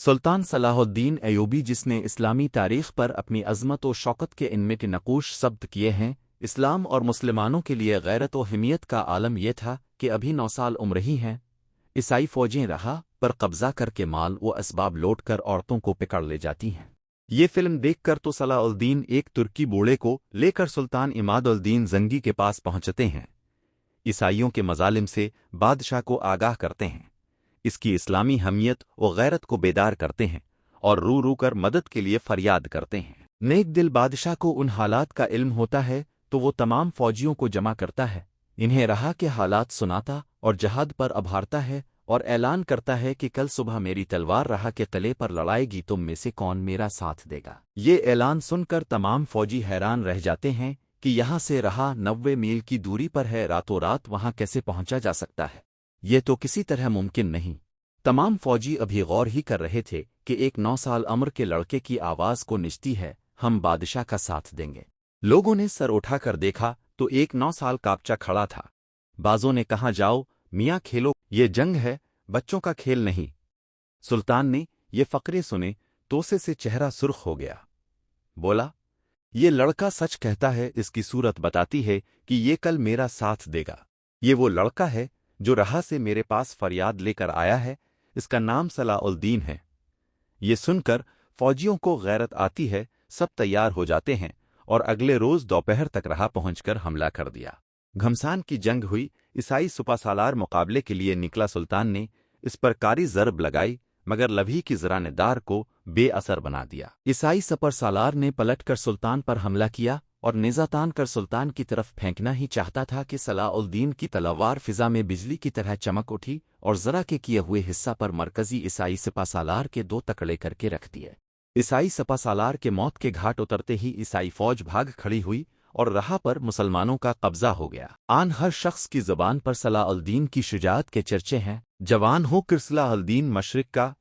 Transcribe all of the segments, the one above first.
سلطان صلاح الدین ایوبی، جس نے اسلامی تاریخ پر اپنی عظمت و شوکت کے انمٹ نقوش ثبت کیے ہیں، اسلام اور مسلمانوں کے لیے غیرت و حمیت کا عالم یہ تھا کہ ابھی 9 سال عمر ہی ہیں، عیسائی فوجیں رہا پر قبضہ کر کے مال و اسباب لوٹ کر عورتوں کو پکڑ لے جاتی ہیں۔ یہ فلم دیکھ کر تو صلاح الدین ایک ترکی بوڑھے کو لے کر سلطان عماد الدین زنگی کے پاس پہنچتے ہیں، عیسائیوں کے مظالم سے بادشاہ کو آگاہ کرتے ہیں، اس کی اسلامی حمیت و غیرت کو بیدار کرتے ہیں اور رو رو کر مدد کے لیے فریاد کرتے ہیں۔ نیک دل بادشاہ کو ان حالات کا علم ہوتا ہے تو وہ تمام فوجیوں کو جمع کرتا ہے، انہیں رہا کے حالات سناتا اور جہاد پر ابھارتا ہے اور اعلان کرتا ہے کہ کل صبح میری تلوار رہا کے قلعے پر لڑائے گی، تم میں سے کون میرا ساتھ دے گا؟ یہ اعلان سن کر تمام فوجی حیران رہ جاتے ہیں کہ یہاں سے رہا 90 میل کی دوری پر ہے، راتوں رات وہاں کیسے پہنچا جا سکتا ہے؟ یہ تو کسی طرح ممکن نہیں۔ تمام فوجی ابھی غور ہی کر رہے تھے کہ ایک 9 سال عمر کے لڑکے کی آواز کو نچتی ہے، ہم بادشاہ کا ساتھ دیں گے۔ لوگوں نے سر اٹھا کر دیکھا تو ایک 9 سال کا بچہ کھڑا تھا۔ بازوں نے کہا، جاؤ میاں کھیلو، یہ جنگ ہے، بچوں کا کھیل نہیں۔ سلطان نے یہ فقرے سنے تو سے چہرہ سرخ ہو گیا، بولا، یہ لڑکا سچ کہتا ہے، اس کی صورت بتاتی ہے کہ یہ کل میرا ساتھ دے گا۔ یہ وہ لڑکا ہے جو رہا سے میرے پاس فریاد لے کر آیا ہے، اس کا نام صلاح الدین ہے۔ یہ سن کر فوجیوں کو غیرت آتی ہے، سب تیار ہو جاتے ہیں اور اگلے روز دوپہر تک رہا پہنچ کر حملہ کر دیا۔ گھمسان کی جنگ ہوئی، عیسائی سپہ سالار مقابلے کے لیے نکلا، سلطان نے اس پر کاری ضرب لگائی مگر لبھی کی زرہ دار کو بے اثر بنا دیا۔ عیسائی سپہ سالار نے پلٹ کر سلطان پر حملہ کیا اور نیزہ تان کر سلطان کی طرف پھینکنا ہی چاہتا تھا کہ صلاح الدین کی تلوار فضا میں بجلی کی طرح چمک اٹھی اور ذرا کے کیے ہوئے حصہ پر مرکزی عیسائی سپہ سالار کے 2 ٹکڑے کر کے رکھ دیے۔ عیسائی سپہ سالار کے موت کے گھاٹ اترتے ہی عیسائی فوج بھاگ کھڑی ہوئی اور رہا پر مسلمانوں کا قبضہ ہو گیا۔ آن ہر شخص کی زبان پر صلاح الدین کی شجاعت کے چرچے ہیں۔ جوان ہو کر صلاح الدین مشرق کا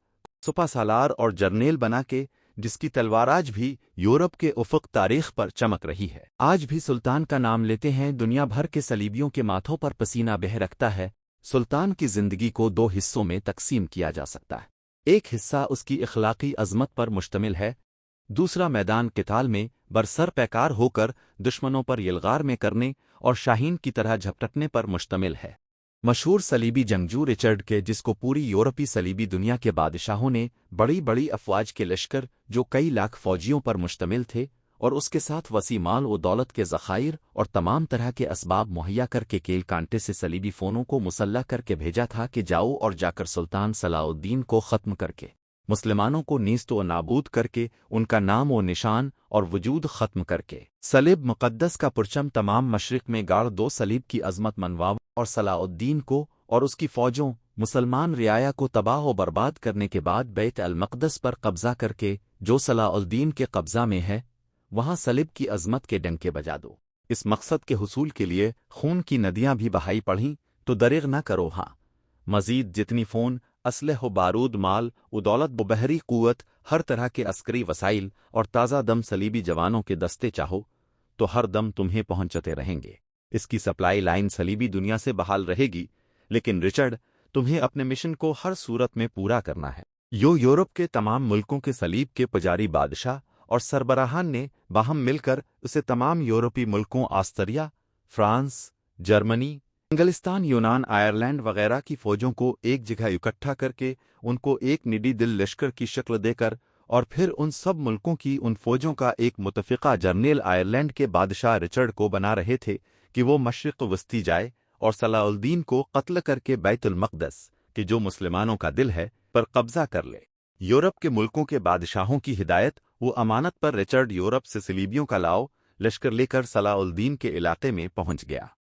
سپہ سالار اور جرنیل بنا کے، جس کی تلوار آج بھی یورپ کے افق تاریخ پر چمک رہی ہے۔ آج بھی سلطان کا نام لیتے ہیں، دنیا بھر کے صلیبیوں کے ماتھوں پر پسینہ بہہ رکھتا ہے۔ سلطان کی زندگی کو 2 حصوں میں تقسیم کیا جا سکتا ہے، ایک حصہ اس کی اخلاقی عظمت پر مشتمل ہے، دوسرا میدان قتال میں برسر پیکار ہو کر دشمنوں پر یلغار میں کرنے اور شاہین کی طرح جھپٹنے پر مشتمل ہے۔ مشہور صلیبی جنگجو رچرڈ کے، جس کو پوری یورپی صلیبی دنیا کے بادشاہوں نے بڑی بڑی افواج کے لشکر جو کئی لاکھ فوجیوں پر مشتمل تھے اور اس کے ساتھ وسیع مال و دولت کے ذخائر اور تمام طرح کے اسباب مہیا کر کے کیل کانٹے سے صلیبی فونوں کو مسلح کر کے بھیجا تھا کہ جاؤ اور جا کر سلطان صلاح الدین کو ختم کر کے، مسلمانوں کو نیست و نابود کر کے، ان کا نام و نشان اور وجود ختم کر کے، صلیب مقدس کا پرچم تمام مشرق میں گاڑ دو، صلیب کی عظمت منواؤ اور صلاح الدین کو اور اس کی فوجوں مسلمان رعایا کو تباہ و برباد کرنے کے بعد بیت المقدس پر قبضہ کر کے، جو صلاح الدین کے قبضہ میں ہے، وہاں صلیب کی عظمت کے ڈنکے بجا دو۔ اس مقصد کے حصول کے لیے خون کی ندیاں بھی بہائی پڑیں تو دریغ نہ کرو۔ ہاں، مزید جتنی فون، اسلحہ و بارود، مال و دولت و بحری قوت، ہر طرح کے عسکری وسائل اور تازہ دم صلیبی جوانوں کے دستے چاہو تو ہر دم تمہیں پہنچتے رہیں گے۔ اس کی سپلائی لائن صلیبی دنیا سے بحال رہے گی، لیکن رچرڈ، تمہیں اپنے مشن کو ہر صورت میں پورا کرنا ہے۔ یورپ کے تمام ملکوں کے صلیب کے پجاری بادشاہ اور سربراہان نے باہم مل کر اسے تمام یورپی ملکوں آسٹریا، فرانس، جرمنی، انگلستان، یونان، آئرلینڈ وغیرہ کی فوجوں کو ایک جگہ اکٹھا کر کے ان کو ایک نڈی دل لشکر کی شکل دے کر، اور پھر ان سب ملکوں کی ان فوجوں کا ایک متفقہ جرنیل آئرلینڈ کے بادشاہ رچرڈ کو بنا رہے تھے کہ وہ مشرق وسطی جائے اور صلاح الدین کو قتل کر کے بیت المقدس، کہ جو مسلمانوں کا دل ہے، پر قبضہ کر لے۔ یورپ کے ملکوں کے بادشاہوں کی ہدایت و امانت پر رچرڈ یورپ سے صلیبیوں کا لاؤ لشکر لے کر صلاح الدین کے علاقے میں پہنچ گیا۔